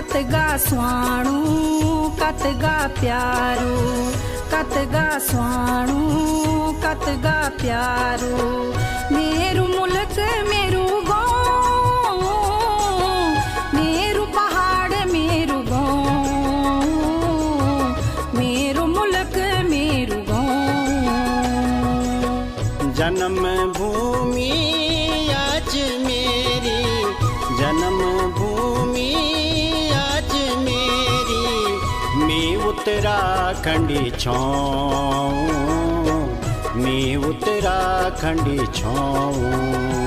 कतगा स्वाणु कतगा प्यारो, कतगा स्वाणु कतगा प्यारो। मेरू मुल्क मेरू गाँव, मेरू पहाड़ मेरू गाँव, मेरू मुल्क मेरू गाँव। जन्म भूमि आज मेरी, जन्म भूमि आज मेरी, मैं उत्तराखंडी छाऊं, मैं उत्तराखंडी छाऊं।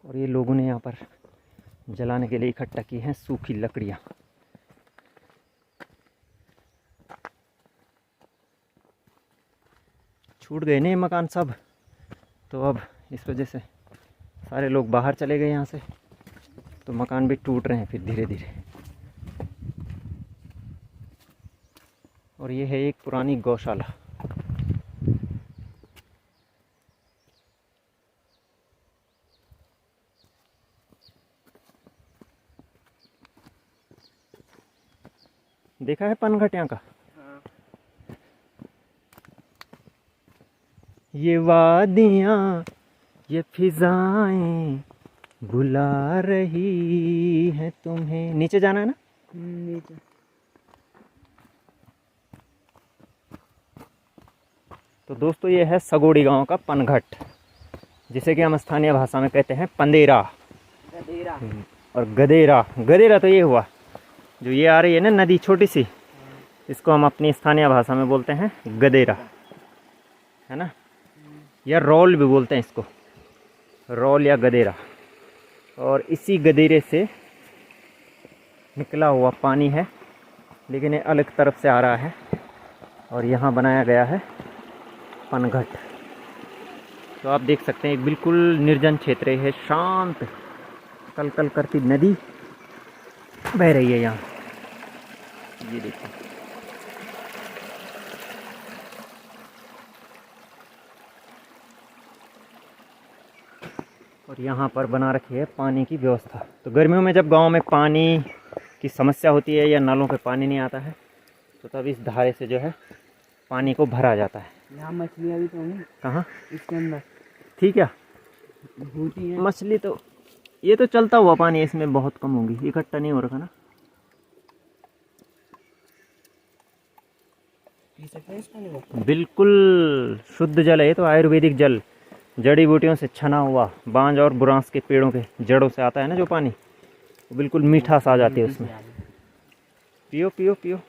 और ये लोगों ने यहाँ पर जलाने के लिए इकट्ठा की हैं सूखी लकड़ियाँ। छूट गए नहीं मकान सब, तो अब इस वजह से सारे लोग बाहर चले गए यहाँ से, तो मकान भी टूट रहे हैं फिर धीरे धीरे। और ये है एक पुरानी गौशाला। देखा है पनघट यहाँ का? हाँ। ये वादियाँ ये फिजाएं बुला रही हैं तुम्हें। नीचे जाना है ना? नीचे। तो दोस्तों ये है सगोड़ी गांव का पनघट, जिसे कि हम स्थानीय भाषा में कहते हैं पंदेरा, गदेरा और गदेरा। गदेरा तो ये हुआ जो ये आ रही है ना नदी छोटी सी, इसको हम अपनी स्थानीय भाषा में बोलते हैं गदेरा, है ना, या रोल भी बोलते हैं इसको, रोल या गदेरा। और इसी गदेरे से निकला हुआ पानी है, लेकिन ये अलग तरफ से आ रहा है और यहाँ बनाया गया है पनघट। तो आप देख सकते हैं एक बिल्कुल निर्जन क्षेत्र है, शांत कल कल करती नदी बह रही है यहाँ। ये देखिए और यहाँ पर बना रखी है पानी की व्यवस्था। तो गर्मियों में जब गांव में पानी की समस्या होती है या नलों पे पानी नहीं आता है, तो तब इस धारे से जो है पानी को भरा जाता है। यहाँ मछलियाँ भी तो हैं। कहाँ? इसके अंदर। ठीक है, होती है मछली तो ये तो चलता हुआ पानी, इसमें बहुत कम होगी, इकट्ठा नहीं हो रखा ना। बिल्कुल शुद्ध जल है ये तो, आयुर्वेदिक जल, जड़ी बूटियों से छना हुआ, बांज और बुरांस के पेड़ों के जड़ों से आता है ना जो पानी, वो बिल्कुल मीठा सा आ जाती है उसमें। पियो पियो पियो।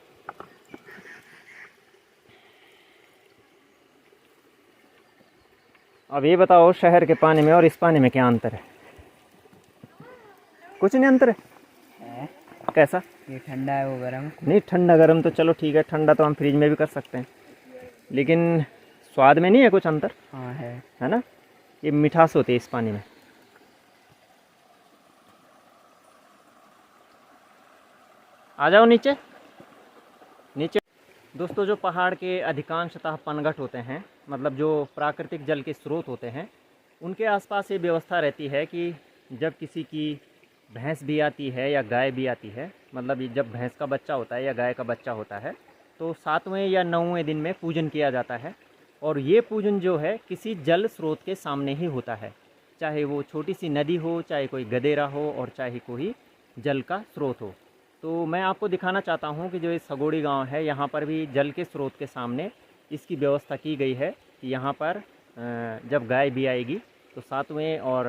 अब ये बताओ शहर के पानी में और इस पानी में क्या अंतर है? कुछ नहीं अंतर है। कैसा? ये ठंडा है वो गर्म। नहीं, ठंडा गर्म तो चलो ठीक है, ठंडा तो हम फ्रिज में भी कर सकते हैं, लेकिन स्वाद में नहीं है कुछ अंतर? हाँ है ना। ये मिठास होती है इस पानी में। आ जाओ नीचे नीचे। दोस्तों जो पहाड़ के अधिकांशतः पनघट होते हैं, मतलब जो प्राकृतिक जल के स्रोत होते हैं, उनके आसपास ये व्यवस्था रहती है कि जब किसी की भैंस भी आती है या गाय भी आती है, मतलब जब भैंस का बच्चा होता है या गाय का बच्चा होता है, तो 7वें या 9वें दिन में पूजन किया जाता है। और ये पूजन जो है किसी जल स्रोत के सामने ही होता है, चाहे वो छोटी सी नदी हो, चाहे कोई गदेरा हो, और चाहे कोई जल का स्रोत हो। तो मैं आपको दिखाना चाहता हूँ कि जो ये सगोड़ी गांव है, यहाँ पर भी जल के स्रोत के सामने इसकी व्यवस्था की गई है कि यहाँ पर जब गाय भी आएगी तो 7वें और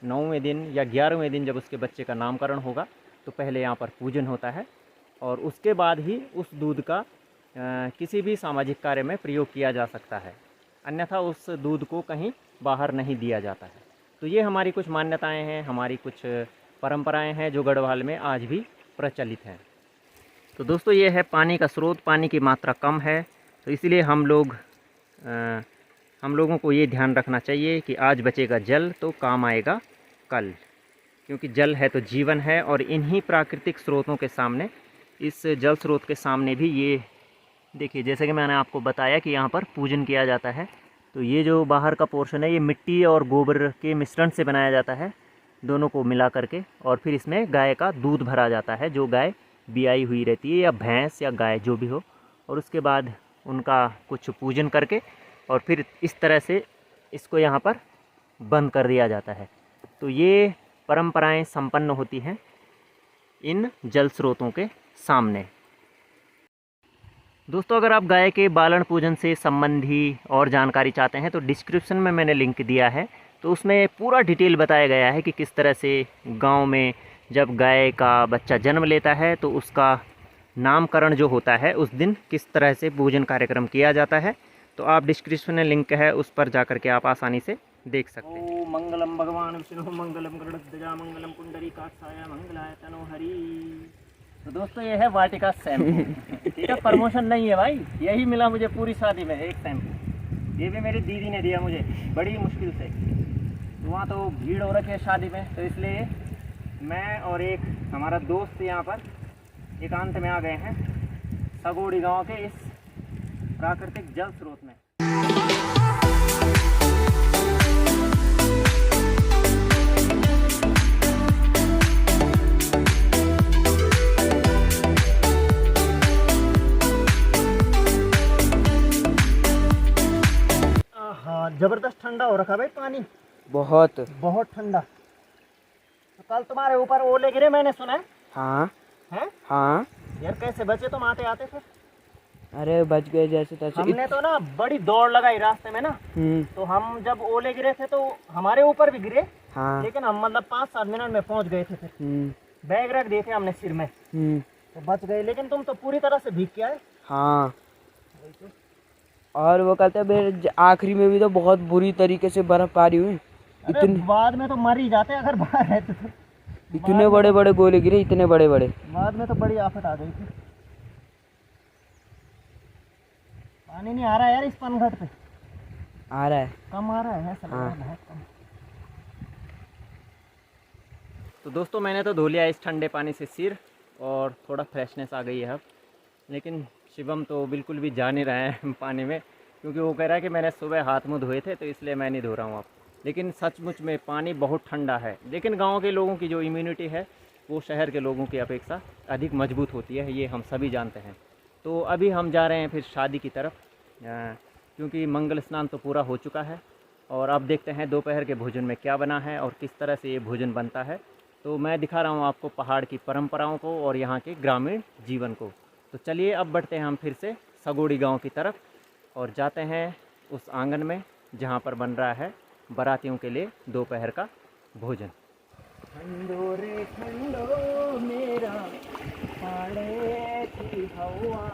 9वें दिन या 11वें दिन जब उसके बच्चे का नामकरण होगा, तो पहले यहाँ पर पूजन होता है और उसके बाद ही उस दूध का किसी भी सामाजिक कार्य में प्रयोग किया जा सकता है, अन्यथा उस दूध को कहीं बाहर नहीं दिया जाता है। तो ये हमारी कुछ मान्यताएं हैं, हमारी कुछ परंपराएं हैं जो गढ़वाल में आज भी प्रचलित हैं। तो दोस्तों ये है पानी का स्रोत, पानी की मात्रा कम है, तो इसलिए हम लोगों को ये ध्यान रखना चाहिए कि आज बचेगा जल तो काम आएगा कल, क्योंकि जल है तो जीवन है। और इन्हीं प्राकृतिक स्रोतों के सामने, इस जल स्रोत के सामने भी ये देखिए, जैसे कि मैंने आपको बताया कि यहाँ पर पूजन किया जाता है। तो ये जो बाहर का पोर्शन है ये मिट्टी और गोबर के मिश्रण से बनाया जाता है, दोनों को मिला करके, और फिर इसमें गाय का दूध भरा जाता है, जो गाय बियाई हुई रहती है, या भैंस या गाय जो भी हो। और उसके बाद उनका कुछ पूजन करके और फिर इस तरह से इसको यहाँ पर बंद कर दिया जाता है। तो ये परंपराएं संपन्न होती हैं इन जल स्रोतों के सामने। दोस्तों अगर आप गाय के बालन पूजन से संबंधी और जानकारी चाहते हैं तो डिस्क्रिप्शन में मैंने लिंक दिया है, तो उसमें पूरा डिटेल बताया गया है कि किस तरह से गांव में जब गाय का बच्चा जन्म लेता है तो उसका नामकरण जो होता है उस दिन किस तरह से पूजन कार्यक्रम किया जाता है। तो आप डिस्क्रिप्शन में लिंक है, उस पर जाकर के आप आसानी से देख सकते हैं। ओ मंगलम भगवान विष्णु मंगलम गरुड़ध्वजा मंगलम पुंडरीकाक्षाय मंगलाय तनो हरि। तो दोस्तों ये है वाटिका शैम्पू, ठीक है, प्रमोशन नहीं है भाई, यही मिला मुझे पूरी शादी में एक शैम्पू। ये भी मेरी दीदी ने दिया मुझे बड़ी मुश्किल से, वहाँ तो भीड़ हो रखी है शादी में, तो इसलिए मैं और एक हमारा दोस्त यहाँ पर एकांत में आ गए हैं सगोड़ी गांव के इस प्राकृतिक जल स्रोत में। हाँ जबरदस्त ठंडा हो रखा भाई पानी, बहुत ठंडा। तो कल तुम्हारे ऊपर ओले गिरे मैंने सुना है। हाँ हैं? हाँ यार कैसे बचे तुम आते आते फिर? अरे बच गए जैसे तैसे। हमने तो ना बड़ी दौड़ लगाई रास्ते में ना, तो हम जब ओले गिरे थे तो हमारे ऊपर भी गिरे। हाँ। लेकिन हम मतलब 5-7 मिनट में पहुंच गए थे फिर। बैग रख दिए थे हमने सिर में, तो बच गए। लेकिन तुम तो पूरी तरह से भीग के आए। हाँ और वो कहते हैं आखिरी में भी तो बहुत बुरी तरीके से बर्फबारी हुई। इतने बाद में तो मर ही जाते अगर बाहर रहते तो। इतने बड़े बड़े गोले गिरे, इतने बड़े बड़े। बाद में तो बड़ी आफत आ गई थी। पानी नहीं आ रहा यार इस पनघट पे। आ रहा है, कम आ रहा है ऐसा लग रहा है बहुत कम। तो दोस्तों मैंने तो धो लिया इस ठंडे पानी से सिर और थोड़ा फ्रेशनेस आ गई है अब। लेकिन शिवम तो बिल्कुल भी जा नहीं रहा है पानी में, क्योंकि वो कह रहा है कि मैंने सुबह हाथ मुँह धोए थे तो इसलिए मैं नहीं धो रहा हूँ अब। लेकिन सचमुच में पानी बहुत ठंडा है। लेकिन गांव के लोगों की जो इम्यूनिटी है वो शहर के लोगों की अपेक्षा अधिक मजबूत होती है, ये हम सभी जानते हैं। तो अभी हम जा रहे हैं फिर शादी की तरफ, क्योंकि मंगल स्नान तो पूरा हो चुका है। और अब देखते हैं दोपहर के भोजन में क्या बना है और किस तरह से ये भोजन बनता है। तो मैं दिखा रहा हूँ आपको पहाड़ की परंपराओं को और यहाँ के ग्रामीण जीवन को। तो चलिए अब बढ़ते हैं हम फिर से सगोड़ी गांव की तरफ और जाते हैं उस आंगन में जहाँ पर बन रहा है बारातियों के लिए दोपहर का भोजन। ठंडो रे ठंडो मेरा पाड़े की हवा